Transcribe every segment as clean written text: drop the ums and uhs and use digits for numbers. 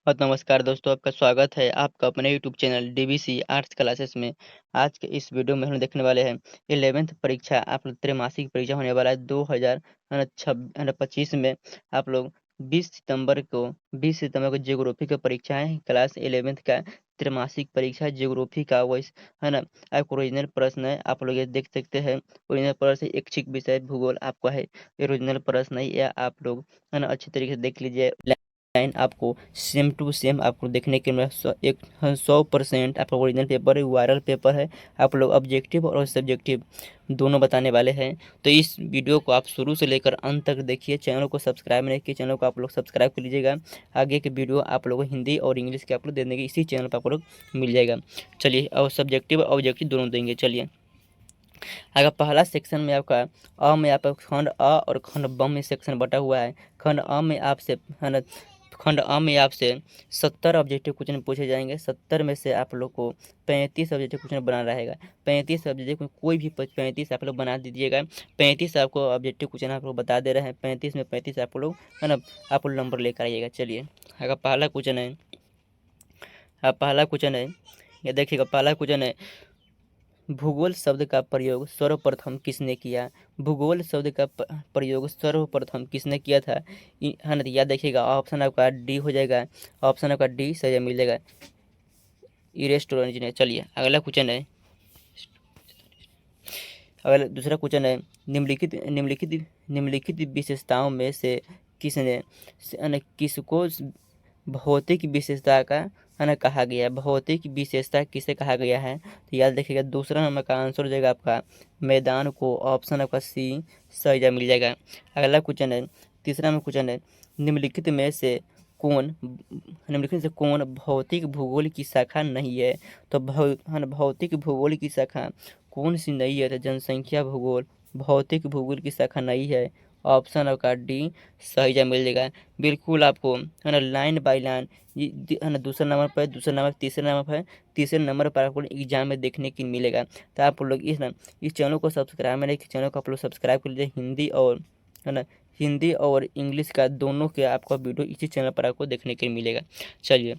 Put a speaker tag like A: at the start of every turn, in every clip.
A: बहुत नमस्कार दोस्तों, आपका स्वागत है आपका अपने YouTube channel DBC arts classes में। आज के इस वीडियो में हम देखने वाले हैं 11th परीक्षा। आप लोग त्रैमासिक परीक्षा होने वाला है 2025 में। आप लोग 20 सितंबर को ज्योग्राफी का परीक्षा है, क्लास 11th का त्रैमासिक परीक्षा ज्योग्राफी का वॉइस है ना। आपको ओरिजिनल प्रश्न है, आप लोग ये देख सकते हैं। ओरिजिनल प्रश्न ऐच्छिक विषय भूगोल आपका है, ये ओरिजिनल प्रश्न है। या आप लोग है ना अच्छी तरीके से देख लीजिए। लाइन आपको सेम टू सेम आपको देखने के लिए 100% आपका ओरिजिनल पेपर है, वायरल पेपर है। आप लोग ऑब्जेक्टिव और सब्जेक्टिव दोनों बताने वाले हैं। तो इस वीडियो को आप शुरू से लेकर अंत तक देखिए। चैनल को सब्सक्राइब नहीं किए, चैनल को आप लोग सब्सक्राइब कर लीजिएगा। आगे के वीडियो आप लोगों को हिंदी और इंग्लिश के आप लोग देने के इसी चैनल पर आप लोग मिल जाएगा। चलिए, और सब्जेक्टिव और ऑब्जेक्टिव दोनों देंगे। चलिए, अगर पहला सेक्शन में आपका अ में आपका खंड अ और खंड ब में सेक्शन बटा हुआ है। खंड अ में आपसे है ना, खंड अ में आपसे 70 ऑब्जेक्टिव क्वेश्चन पूछे जाएंगे। 70 में से आप लोग को 35 ऑब्जेक्टिव क्वेश्चन बनाना रहेगा। 35 ऑब्जेक्टिव में कोई भी 35 आप लोग बना दीजिएगा। 35 आपको ऑब्जेक्टिव क्वेश्चन आप लोग बता दे रहे हैं। 35 में 35 आप लोग है ना, आप लोग नंबर लेकर आइएगा। चलिए, अगर पहला क्वेश्चन है, ये देखिएगा। पहला क्वेश्चन है, भूगोल शब्द का प्रयोग सर्वप्रथम किसने किया? भूगोल शब्द का प्रयोग सर्वप्रथम किसने किया था? है ना, तो याद देखिएगा। ऑप्शन आपका डी हो जाएगा। ऑप्शन आपका डी सही मिल जाएगा, इरेस्टोरेंट ने। चलिए, अगला क्वेश्चन है। अगला दूसरा क्वेश्चन है, निम्नलिखित विशेषताओं में से किसने किसको भौतिक विशेषता का है ना कहा गया है? भौतिक विशेषता किसे कहा गया है? तो याद रखिएगा, दूसरा नंबर का आंसर हो जाएगा आपका मैदान को। ऑप्शन आपका सी सही जवाब मिल जाएगा। अगला क्वेश्चन है, तीसरा में क्वेश्चन है, निम्नलिखित में से कौन भौतिक भूगोल की शाखा नहीं है? तो भौतिक भूगोल की शाखा कौन सी नहीं है? तो जनसंख्या भूगोल भौतिक भूगोल की शाखा नहीं है। ऑप्शन आपका डी सही जवाब मिल जाएगा। बिल्कुल आपको है ना लाइन बाय लाइन है ना, दूसरा नंबर पर, दूसरा नंबर, तीसरे नंबर पर, तीसरे नंबर पर आपको एग्जाम में देखने की मिलेगा। तो आप लोग इस चैनल को सब्सक्राइब में रखिए। चैनल को आप लोग सब्सक्राइब कर लीजिए। हिंदी और है ना, हिंदी और इंग्लिश का दोनों के आपका वीडियो इसी चैनल पर आपको देखने के लिए मिलेगा। चलिए,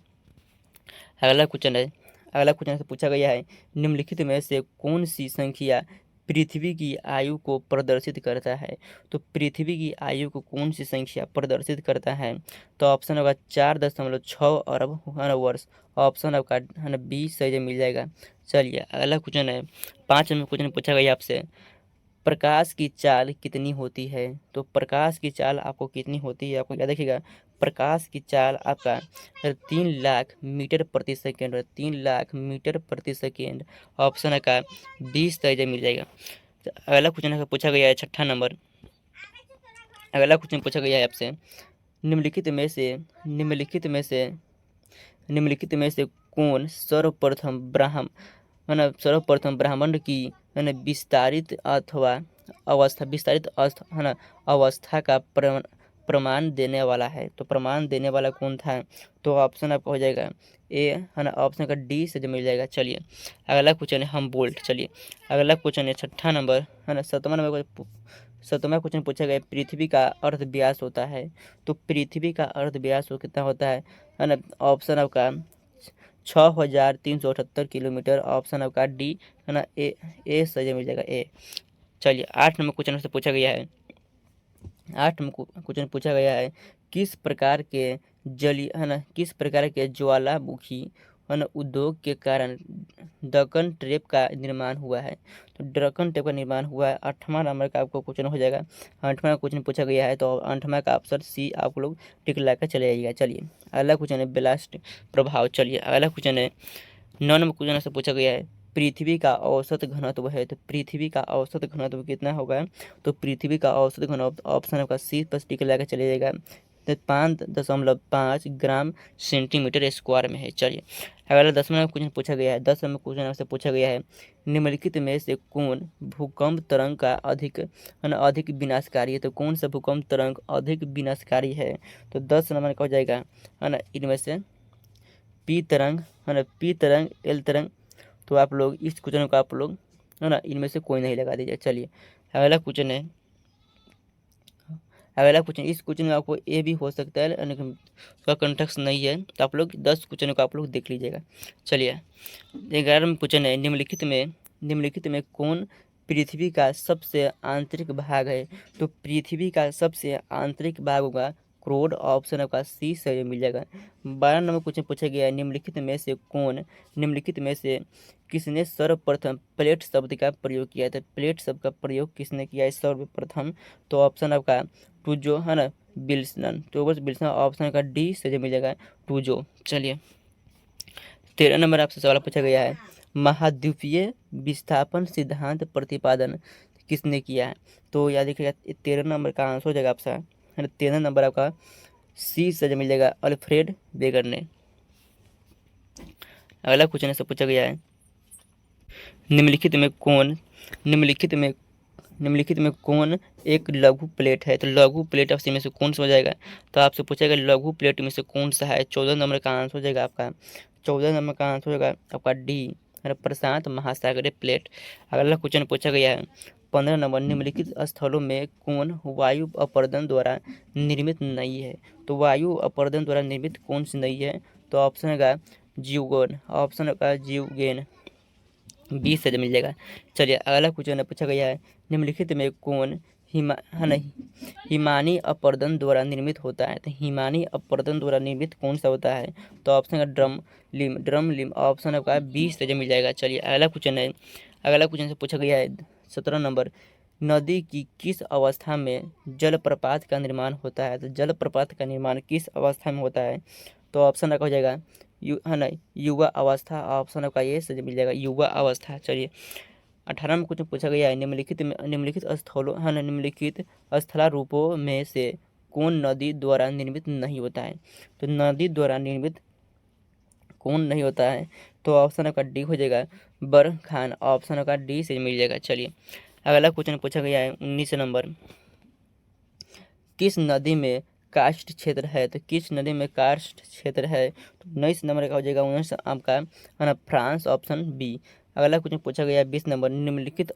A: अगला क्वेश्चन है। अगला क्वेश्चन से पूछा गया है, निम्नलिखित में से कौन सी संख्या पृथ्वी की आयु को प्रदर्शित करता है? तो पृथ्वी की आयु को कौन सी संख्या प्रदर्शित करता है? तो ऑप्शन होगा 4.6 अरब है ना वर्ष। ऑप्शन आपका है ना बी सही मिल जाएगा। चलिए, अगला क्वेश्चन है। 5 में क्वेश्चन पूछा गया आपसे, प्रकाश की चाल कितनी होती है? तो प्रकाश की चाल आपको कितनी होती है, आपको याद रखिएगा। प्रकाश की चाल आपका 3 लाख मीटर प्रति सेकेंड है। 3 लाख मीटर प्रति सेकेंड। ऑप्शन है का 20 मिल जाएगा। तो अगला क्वेश्चन पूछा गया है, छठा नंबर। अगला क्वेश्चन पूछा गया है आपसे, निम्नलिखित में से निम्नलिखित में से निम्नलिखित में से कौन सर्वप्रथम ब्रह्मांड की है ना विस्तारित है ना अवस्था का प्रमाण देने वाला है? तो प्रमाण देने वाला कौन था? तो ऑप्शन आपका हो जाएगा ए है ना, ऑप्शन का डी से जो मिल जाएगा। चलिए, अगला क्वेश्चन है हम बोल्ट। चलिए, अगला क्वेश्चन है छठा नंबर है ना, 7वां क्वेश्चन पूछा गया, पृथ्वी का अर्ध व्यास होता है। तो पृथ्वी का अर्ध व्यास कितना होता है ना? ऑप्शन आपका 6378 किलोमीटर। ऑप्शन आपका डी है ना ए सही मिल जाएगा, ए। चलिए, 8 नंबर क्वेश्चन से पूछा गया है। 8 नंबर क्वेश्चन पूछा गया है, किस प्रकार के ज्वालामुखी है ना उद्योग के कारण दक्कन ट्रेप का निर्माण हुआ है? तो दक्कन ट्रेप का निर्माण हुआ है। 8वां नंबर का आपको क्वेश्चन हो जाएगा। 8वां क्वेश्चन पूछा गया है, तो 8वां का ऑप्शन सी आप लोग टिक ला कर चले जाइएगा। चलिए, अगला क्वेश्चन है ब्लास्ट प्रभाव। चलिए, अगला क्वेश्चन है 9 नंबर क्वेश्चन से पूछा गया है, पृथ्वी का औसत घनत्व है। तो पृथ्वी का औसत घनत्व कितना होगा? तो पृथ्वी का औसत घनत्व ऑप्शन आपका सी पर टिक लगा चले जाएगा, तो 5.5 ग्राम सेंटीमीटर स्क्वायर में है। चलिए, अगला 10वां क्वेश्चन पूछा गया है। 10वां क्वेश्चन से पूछा गया है, निम्नलिखित में से कौन भूकंप तरंग का अधिक विनाशकारी है? तो कौन सा भूकंप तरंग अधिक विनाशकारी है? तो 10 नंबर का हो जाएगा है ना, इनमें से पी तरंग है ना, पी तरंग, एल तरंग। तो आप लोग इस क्वेश्चन को आप लोग है ना इनमें से कोई नहीं लगा दीजिए। चलिए, अगला क्वेश्चन है। अगला क्वेश्चन, इस क्वेश्चन में आपको ए भी हो सकता है लेकिन उसका कंटेक्स्ट नहीं है, तो आप लोग 10 क्वेश्चन को आप लोग देख लीजिएगा। चलिए 11वां क्वेश्चन है, निम्नलिखित में कौन पृथ्वी का सबसे आंतरिक भाग है? तो पृथ्वी का सबसे आंतरिक भाग होगा क्रोड, ऑप्शन आपका सी सही मिल जाएगा। 12 नंबर क्वेश्चन पूछा गया है, निम्नलिखित में से किसने सर्वप्रथम प्लेट शब्द का प्रयोग किया था? प्लेट शब्द का प्रयोग किसने किया है सर्वप्रथम? तो ऑप्शन आपका टूजो है ना, विल्सन, टोबर्स विल्सन, ऑप्शन का डी सही मिल जाएगा टूजो। चलिए 13 नंबर आपसे सवाल पूछा गया है, महाद्वीपीय विस्थापन सिद्धांत प्रतिपादन किसने किया है? तो याद रखिएगा 13 नंबर का आंसर हो जाएगा आपका 13 नंबर आपका सी से मिल जाएगा, अल्फ्रेड वेगर ने। अगला क्वेश्चन से पूछा गया है, निम्नलिखित में कौन एक लघु प्लेट है? तो लघु प्लेट आपसे में से कौन सा हो जाएगा? तो आपसे पूछेगा लघु प्लेट में से कौन सा है? 14 नंबर का आंसर हो जाएगा आपका, 14 नंबर का आंसर हो जाएगा आपका डी, प्रशांत महासागरीय प्लेट। अगला क्वेश्चन पूछा गया है 15 नंबर, निम्नलिखित स्थलों में कौन वायु अपरदन द्वारा निर्मित नहीं है? तो वायु अपरदन द्वारा निर्मित कौन सी नहीं है? तो ऑप्शन का जीवगन, ऑप्शन का जीवगेन 20 से मिल जाएगा। चलिए अगला क्वेश्चन पूछा गया है, निम्नलिखित में कौन हिमानी अपरदन द्वारा निर्मित होता है? तो हिमानी अपरदन द्वारा निर्मित कौन सा होता है? तो ऑप्शन का ड्रम लिम, ऑप्शन आपका 20 से मिल जाएगा। चलिए अगला क्वेश्चन से पूछा गया है 17 नंबर, नदी की किस अवस्था में जलप्रपात का निर्माण होता है? तो जलप्रपात का निर्माण किस अवस्था में होता है? तो ऑप्शन आपका हो जाएगा युवा अवस्था, ऑप्शन आपका ये सही मिल जाएगा युवा अवस्था। चलिए 18 में कुछ पूछा गया है, निम्नलिखित स्थलारूपों में से कौन नदी द्वारा निर्मित नहीं होता है? तो नदी द्वारा निर्मित कौन नहीं होता है? तो ऑप्शन आपका डी हो जाएगा बरखान, ऑप्शन आपका डी से मिल जाएगा। चलिए अगला क्वेश्चन पूछा गया है 19 नंबर, किस नदी में कास्ट क्षेत्र है? तो किस नदी में कास्ट क्षेत्र है? तो 19 नंबर का हो जाएगा 19 आपका है ना फ्रांस, ऑप्शन बी। अगला क्वेश्चन पूछा गया है 20 नंबर, निम्नलिखित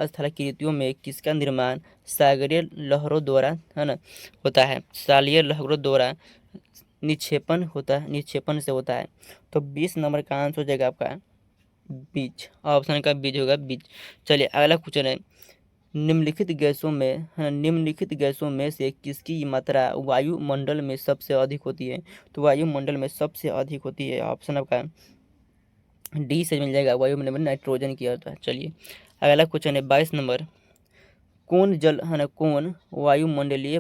A: स्थलाकृतियों में किसका निर्माण सागरीय लहरों द्वारा है ना होता है? सागरीय लहरों द्वारा निक्षेपण से होता है। तो 20 नंबर का आंसर हो जाएगा आपका बीच, ऑप्शन का बीज होगा बीच। चलिए अगला क्वेश्चन है, निम्नलिखित गैसों में से किसकी मात्रा वायुमंडल में सबसे अधिक होती है? तो वायुमंडल में सबसे अधिक होती है, ऑप्शन आपका डी से मिल जाएगा वायुमंडल में नाइट्रोजन की होता है। चलिए अगला क्वेश्चन है 22 नंबर, कौन वायुमंडलीय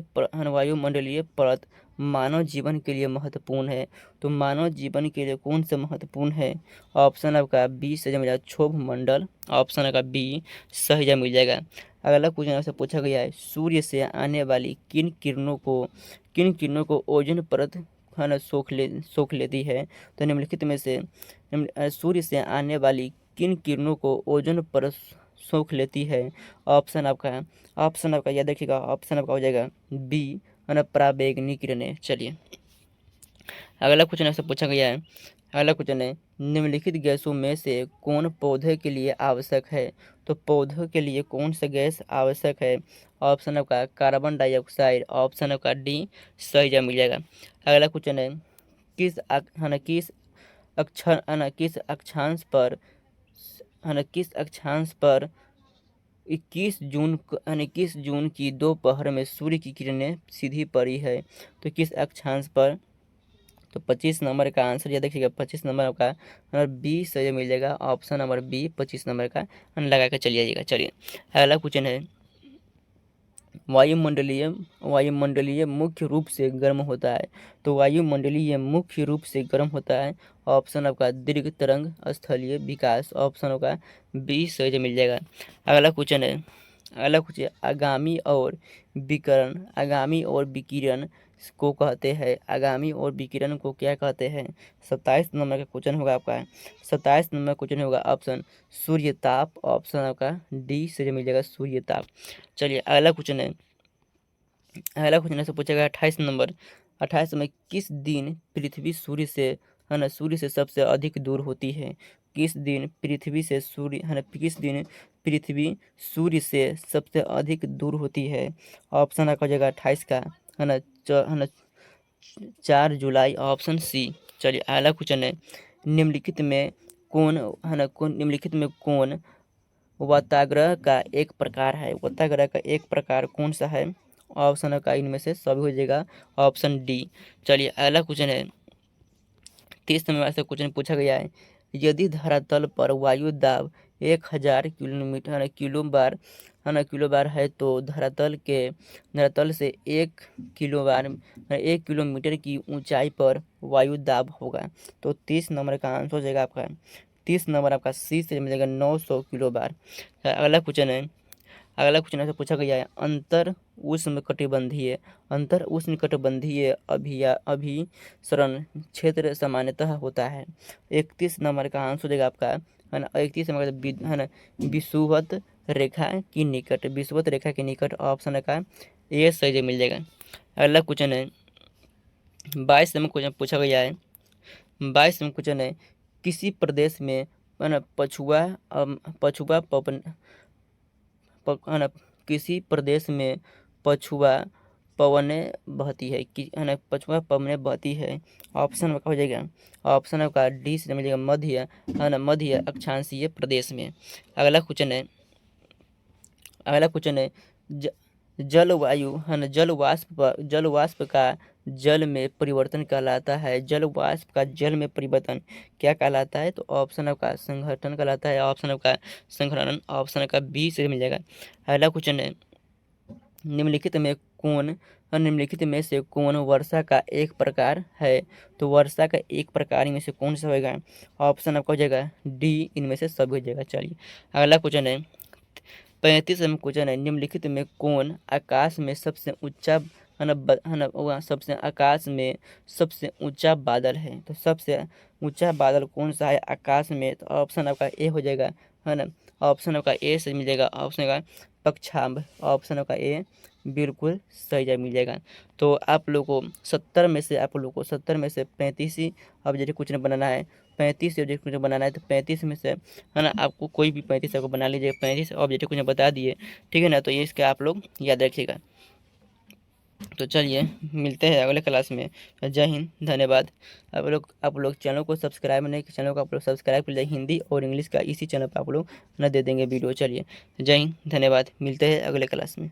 A: परत मानव जीवन के लिए महत्वपूर्ण है? तो मानव जीवन के लिए कौन सा महत्वपूर्ण है? ऑप्शन आपका बी सही मिल जाएगा क्षोभ मंडल, ऑप्शन आपका बी सही मिल जाएगा। अगला क्वेश्चन आपसे पूछा गया है, सूर्य से आने वाली किन किरणों को ओजोन परत है ना सोख लेती है? तो निम्नलिखित में से सूर्य से आने वाली किन किरणों को ओजोन परत सोख लेती है? ऑप्शन आपका याद रखिएगा, ऑप्शन आपका हो जाएगा बी है ना पराबैंगनी किरणें। चलिए अगला क्वेश्चन आपसे पूछा गया है, अगला क्वेश्चन है, निम्नलिखित गैसों में से कौन पौधे के लिए आवश्यक है? तो पौधों के लिए कौन सा गैस आवश्यक है? ऑप्शन आपका कार्बन डाइऑक्साइड, ऑप्शन आपका डी सही मिल जाएगा। अगला क्वेश्चन है, किस अक्षांश पर 21 जून की दोपहर में सूर्य की किरणें सीधी पड़ी है? तो किस अक्षांश पर? तो 25 नंबर का आंसर याद रखिएगा, 25 नंबर का बी सही मिल जाएगा, ऑप्शन नंबर बी 25 नंबर का लगा कर चलिए जाइएगा। चलिए अगला क्वेश्चन है, वायुमंडलीय मुख्य रूप से गर्म होता है? तो वायुमंडलीय मुख्य रूप से गर्म होता है, ऑप्शन आपका दीर्घ तरंग स्थलीय विकास, ऑप्शन आपका बी सही मिल जाएगा। अगला क्वेश्चन है, आगामी और विकिरण को कहते हैं, आगामी और विकिरण को क्या कहते हैं? 27 नंबर का क्वेश्चन होगा आपका, 27 नंबर क्वेश्चन होगा ऑप्शन सूर्य ताप, ऑप्शन आपका डी से मिल जाएगा सूर्य ताप। चलिए अगला क्वेश्चन से पूछेगा 28 नंबर, 28 में किस दिन पृथ्वी सूर्य से सबसे अधिक दूर होती है? किस दिन पृथ्वी से सूर्य है ना किस दिन पृथ्वी सूर्य से सबसे अधिक दूर होती है? ऑप्शन आपका हो जाएगा 28 का है ना 4 जुलाई, ऑप्शन सी। चलिए अगला क्वेश्चन है, निम्नलिखित में निम्नलिखित में कौन वत्ताग्रह का एक प्रकार है? वत्ताग्रह का एक प्रकार कौन सा है? ऑप्शन का इनमें से सभी हो जाएगा ऑप्शन डी। चलिए अगला क्वेश्चन है, 30 नंबर ऐसा क्वेश्चन पूछा गया है, यदि धरातल पर वायु दाब 1000 किलोमीटर किलो बार है तो धरातल से 1 किलोमीटर की ऊंचाई पर वायु दाब होगा। तो 30 नंबर का आंसर हो जाएगा आपका 30 नंबर आपका सी से मिलेगा 900 किलो बार। अगला क्वेश्चन ऐसे पूछा गया है, अंतर उष्णकटिबंधीय अभिसरण क्षेत्र सामान्यतः होता है। 31 नंबर का आंसर हो जाएगा आपका है ना 31 नंबर है ना विषुवत रेखा के निकट ऑप्शन का ये सही मिल जाएगा। अगला क्वेश्चन है 22 नंबर क्वेश्चन पूछा गया है 22 नंबर क्वेश्चन है, किसी प्रदेश में है ना किसी प्रदेश में पछुआ पवनें बहती है पछुआ पवनें बहती है। ऑप्शन का हो जाएगा ऑप्शन का डी से मिलेगा मध्य अक्षांशीय प्रदेश में। अगला क्वेश्चन है जलवायु जल वाष्प का जल में परिवर्तन कहलाता है। जल वाष्प का जल में परिवर्तन क्या कहलाता है? तो ऑप्शन आपका संघटन कहलाता है। ऑप्शन आपका संघटन ऑप्शन का बी से मिल जाएगा। अगला क्वेश्चन है, निम्नलिखित में से कौन वर्षा का एक प्रकार है? तो वर्षा का एक प्रकार इनमें से कौन सा होगा? ऑप्शन आपका हो जाएगा डी, इनमें से सब हो जाएगा। चलिए अगला क्वेश्चन है 35 नंबर क्वेश्चन है, निम्नलिखित में कौन आकाश में सबसे ऊंचा आकाश में सबसे ऊंचा बादल है? तो सबसे ऊंचा बादल कौन सा है आकाश में? तो ऑप्शन आपका ए हो जाएगा है ना ऑप्शन आपका ए से मिलेगा ऑप्शन का पक्षाभ। ऑप्शन आपका ए बिल्कुल सही जवाब मिल जाएगा। तो आप लोग को 70 में से 35 ही ऑब्जेक्टिव क्वेश्चन बनाना है। 35 ऑब्जेक्टिव क्वेश्चन बनाना है तो 35 में से है ना आपको कोई भी 35 आपको बना लीजिए। 35 ऑब्जेक्टिव क्वेश्चन बता दिए, ठीक है ना। तो ये इसका आप लोग याद रखिएगा। तो चलिए मिलते हैं अगले क्लास में। जय हिंद, धन्यवाद। आप लोग चैनल को सब्सक्राइब नहीं, चैनल को आप लोग सब्सक्राइब कर लीजिए। हिंदी और इंग्लिश का इसी चैनल पर आप लोग न दे देंगे वीडियो। चलिए जय हिंद, धन्यवाद, मिलते हैं अगले क्लास में।